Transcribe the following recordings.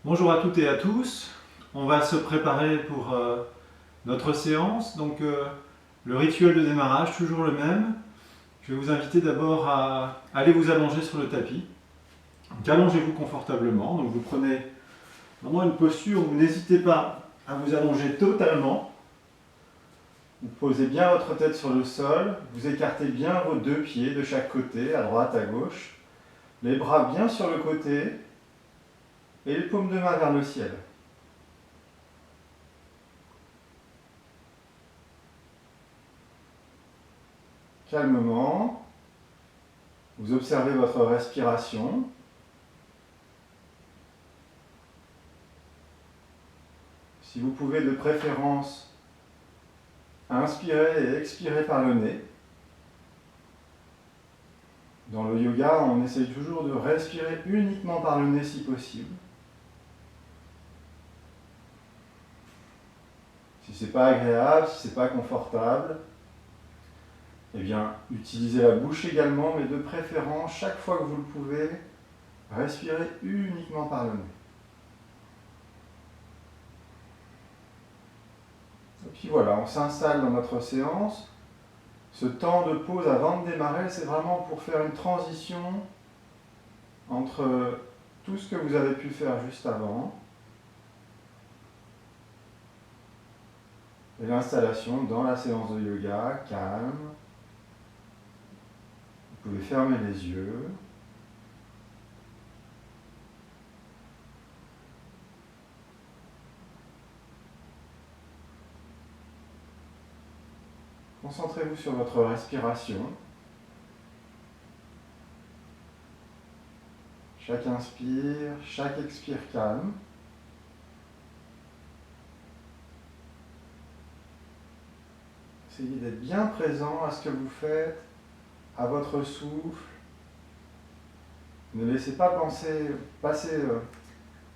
Bonjour à toutes et à tous. On va se préparer pour notre séance. Donc le rituel de démarrage, toujours le même. Je vais vous inviter d'abord à aller vous allonger sur le tapis. Donc allongez-vous confortablement. Donc vous prenez vraiment une posture où n'hésitez pas à vous allonger totalement. Vous posez bien votre tête sur le sol. Vous écartez bien vos deux pieds de chaque côté, à droite, à gauche. Les bras bien sur le côté et les paumes de main vers le ciel. Calmement, vous observez votre respiration. Si vous pouvez de préférence, inspirer et expirer par le nez. Dans le yoga, on essaye toujours de respirer uniquement par le nez si possible. Si ce n'est pas agréable, si ce n'est pas confortable, eh bien, utilisez la bouche également, mais de préférence, chaque fois que vous le pouvez, respirez uniquement par le nez. Et puis voilà, on s'installe dans notre séance. Ce temps de pause avant de démarrer, c'est vraiment pour faire une transition entre tout ce que vous avez pu faire juste avant et l'installation dans la séance de yoga, calme. Vous pouvez fermer les yeux. Concentrez-vous sur votre respiration. Chaque inspire, chaque expire calme. Essayez d'être bien présent à ce que vous faites, à votre souffle. Ne laissez pas passer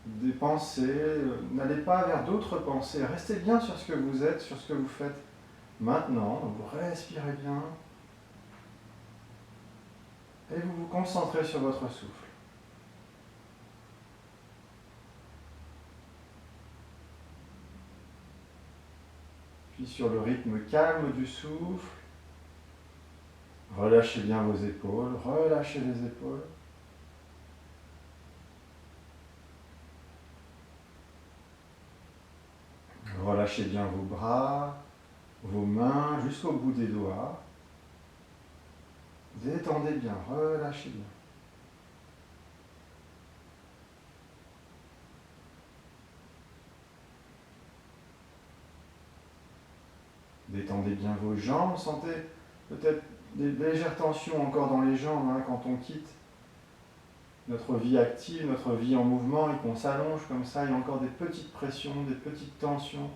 des pensées, n'allez pas vers d'autres pensées. Restez bien sur ce que vous êtes, sur ce que vous faites maintenant. Vous respirez bien et vous vous concentrez sur votre souffle. Puis sur le rythme calme du souffle, relâchez bien vos épaules, relâchez les épaules. Relâchez bien vos bras, vos mains jusqu'au bout des doigts. Détendez bien, relâchez bien. Détendez bien vos jambes, sentez peut-être des légères tensions encore dans les jambes quand on quitte notre vie active, notre vie en mouvement et qu'on s'allonge comme ça, il y a encore des petites pressions, des petites tensions.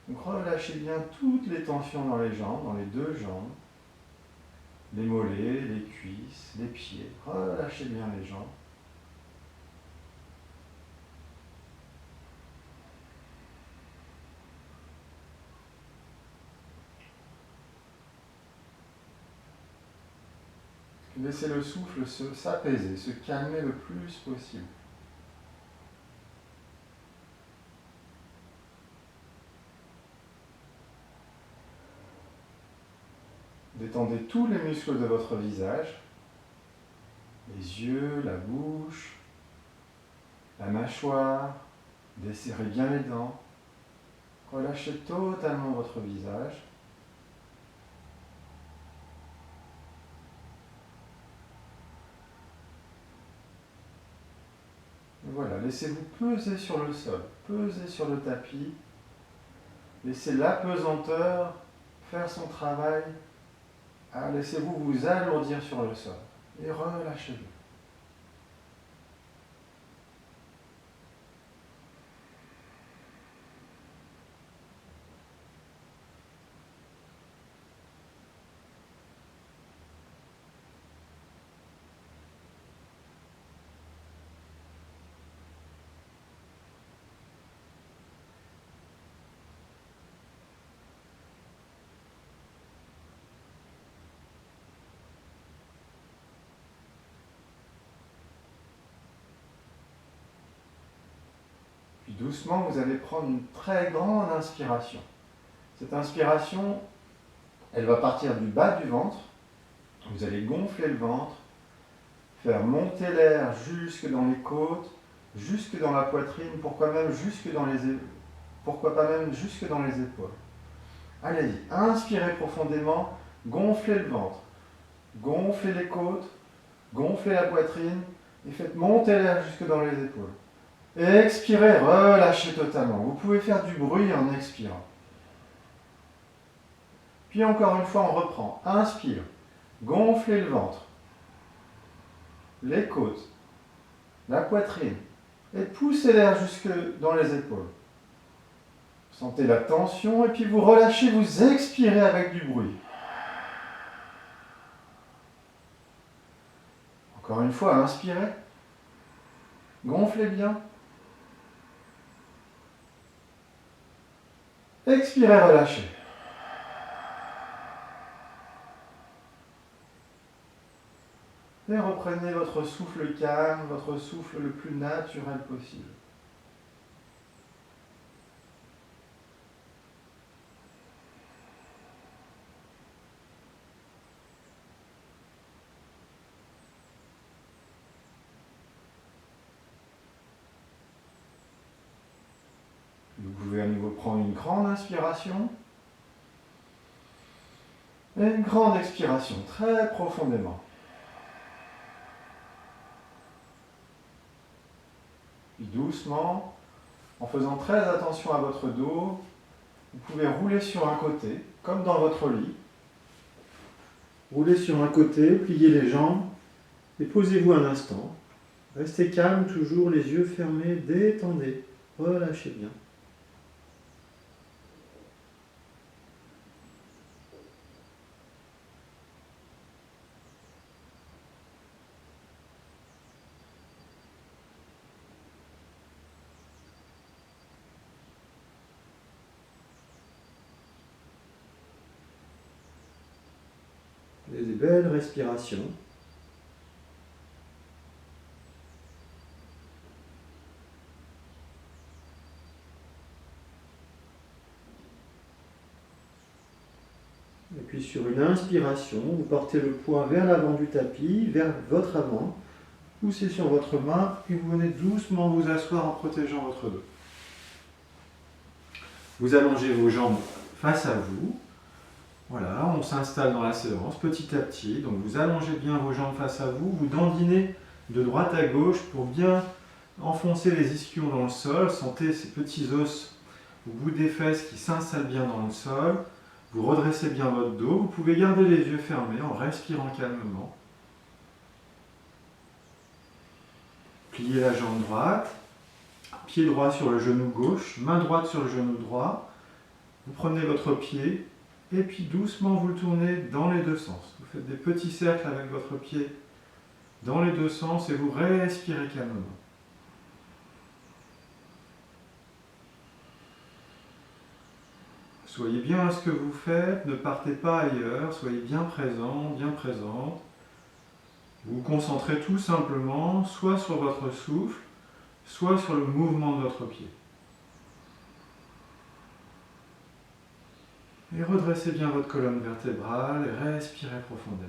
Donc relâchez bien toutes les tensions dans les jambes, dans les deux jambes, les mollets, les cuisses, les pieds. Relâchez bien les jambes. Laissez le souffle s'apaiser, se calmer le plus possible. Détendez tous les muscles de votre visage, les yeux, la bouche, la mâchoire, desserrez bien les dents, relâchez totalement votre visage. Et voilà, laissez-vous peser sur le sol, peser sur le tapis, laissez l'apesanteur faire son travail. Laissez-vous vous alourdir sur le sol et relâchez-le. doucement, vous allez prendre une très grande inspiration. Cette inspiration, elle va partir du bas du ventre. Vous allez gonfler le ventre, faire monter l'air jusque dans les côtes, jusque dans la poitrine, pourquoi pas même jusque dans les épaules. Allez-y, inspirez profondément, gonflez le ventre, gonflez les côtes, gonflez la poitrine et faites monter l'air jusque dans les épaules. Et expirez, relâchez totalement. Vous pouvez faire du bruit en expirant. Puis encore une fois, on reprend. Inspire, gonflez le ventre, les côtes, la poitrine et poussez l'air jusque dans les épaules. Sentez la tension et puis vous relâchez, vous expirez avec du bruit. Encore une fois, inspirez, gonflez bien. Expirez, relâchez. Et reprenez votre souffle calme, votre souffle le plus naturel possible. Vous pouvez à nouveau prendre une grande inspiration et une grande expiration, très profondément. Puis doucement, en faisant très attention à votre dos, vous pouvez rouler sur un côté, comme dans votre lit. Roulez sur un côté, pliez les jambes et posez-vous un instant. Restez calme, toujours les yeux fermés, détendez, relâchez bien. Des belles respirations. Et puis sur une inspiration, vous portez le poids vers l'avant du tapis, vers votre avant. Poussez sur votre main et vous venez doucement vous asseoir en protégeant votre dos. Vous allongez vos jambes face à vous. Voilà, on s'installe dans la séance petit à petit. Donc vous allongez bien vos jambes face à vous, vous dandinez de droite à gauche pour bien enfoncer les ischions dans le sol. Sentez ces petits os au bout des fesses qui s'installent bien dans le sol. Vous redressez bien votre dos. Vous pouvez garder les yeux fermés en respirant calmement. Pliez la jambe droite, pied droit sur le genou gauche, main droite sur le genou droit. Vous prenez votre pied et puis doucement vous le tournez dans les deux sens. Vous faites des petits cercles avec votre pied dans les deux sens et vous respirez calmement. Soyez bien à ce que vous faites, ne partez pas ailleurs, soyez bien présent, bien présente. Vous vous concentrez tout simplement soit sur votre souffle, soit sur le mouvement de votre pied. Et redressez bien votre colonne vertébrale et respirez profondément.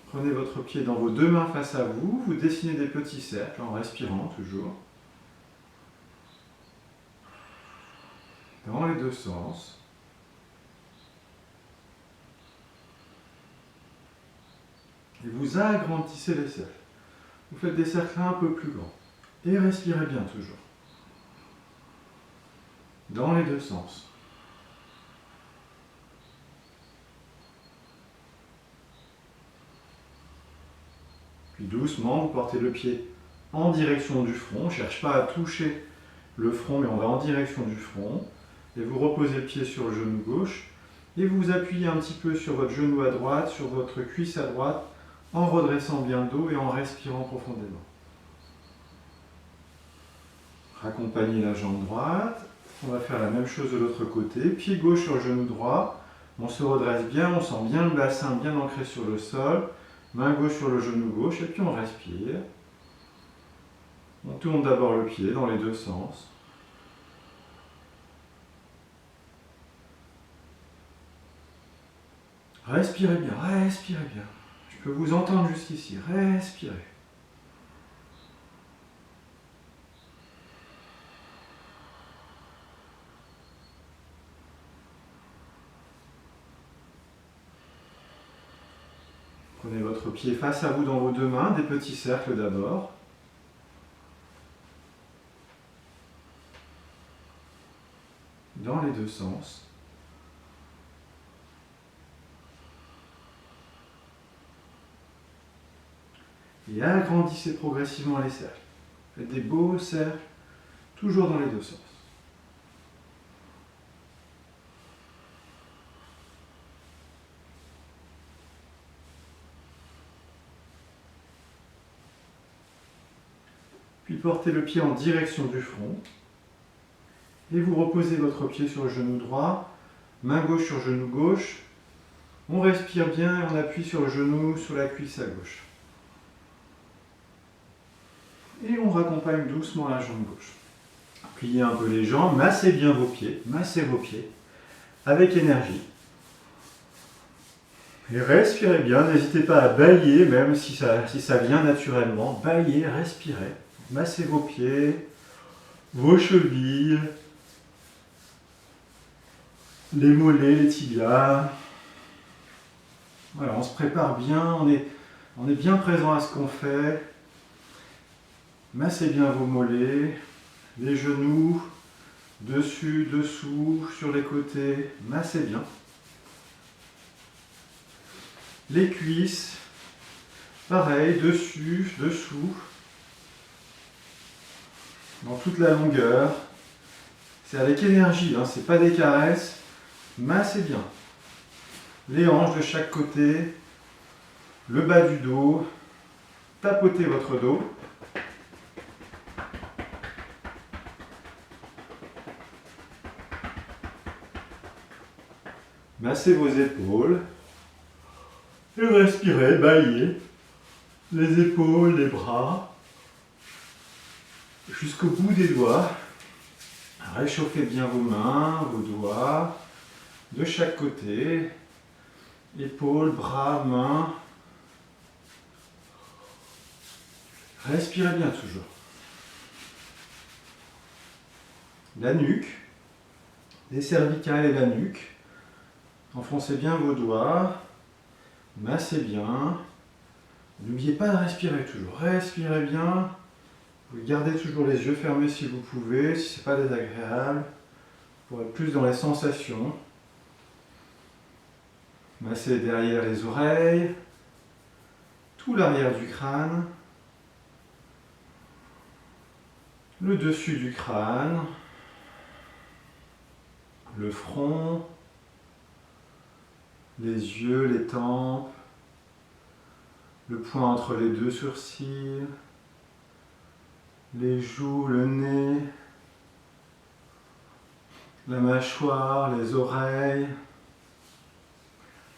Prenez votre pied dans vos deux mains face à vous, vous dessinez des petits cercles en respirant toujours. Dans les deux sens. Et vous agrandissez les cercles. Vous faites des cercles un peu plus grands. Et respirez bien toujours. Dans les deux sens. Puis doucement, vous portez le pied en direction du front. On ne cherche pas à toucher le front, mais on va en direction du front. Et vous reposez le pied sur le genou gauche. Et vous vous appuyez un petit peu sur votre genou à droite, sur votre cuisse à droite, en redressant bien le dos et en respirant profondément. Raccompagnez la jambe droite. On va faire la même chose de l'autre côté. Pied gauche sur le genou droit. On se redresse bien, on sent bien le bassin bien ancré sur le sol. Main gauche sur le genou gauche et puis on respire. On tourne d'abord le pied dans les deux sens. Respirez bien, respirez bien. Je peux vous entendre jusqu'ici, respirez. Prenez votre pied face à vous dans vos deux mains, des petits cercles d'abord. Dans les deux sens. Et agrandissez progressivement les cercles. Faites des beaux cercles, toujours dans les deux sens. Puis portez le pied en direction du front. Et vous reposez votre pied sur le genou droit, main gauche sur genou gauche. On respire bien et on appuie sur le genou, sur la cuisse à gauche. Et on raccompagne doucement la jambe gauche. Pliez un peu les jambes, massez bien massez vos pieds avec énergie. Et respirez bien, n'hésitez pas à bâiller, même si ça vient naturellement. Bâillez, respirez. Massez vos pieds, vos chevilles, les mollets, les tibias. Voilà, on se prépare bien, on est bien présent à ce qu'on fait. Massez bien vos mollets, les genoux, dessus, dessous, sur les côtés. Massez bien. Les cuisses, pareil, dessus, dessous. Dans toute la longueur. C'est avec énergie, hein, c'est pas des caresses. Massez bien. Les hanches de chaque côté, le bas du dos, tapotez votre dos. Massez vos épaules. Et respirez, bâillez. Les épaules, les bras. Jusqu'au bout des doigts. Réchauffez bien vos mains, vos doigts. De chaque côté. Épaules, bras, mains. Respirez bien toujours. La nuque. Les cervicales et la nuque. Enfoncez bien vos doigts. Massez bien. N'oubliez pas de respirer toujours. Respirez bien. Vous gardez toujours les yeux fermés si vous pouvez, si ce n'est pas désagréable, pour être plus dans les sensations. Massez derrière les oreilles, tout l'arrière du crâne, le dessus du crâne, le front, les yeux, les tempes, le point entre les deux sourcils, les joues, le nez, la mâchoire, les oreilles,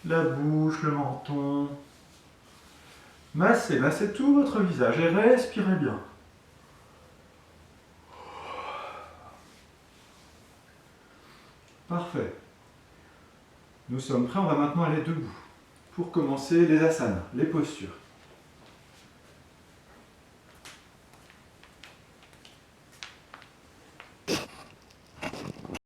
la bouche, le menton. Massez tout votre visage et respirez bien. Parfait. Nous sommes prêts, on va maintenant aller debout pour commencer les asanas, les postures.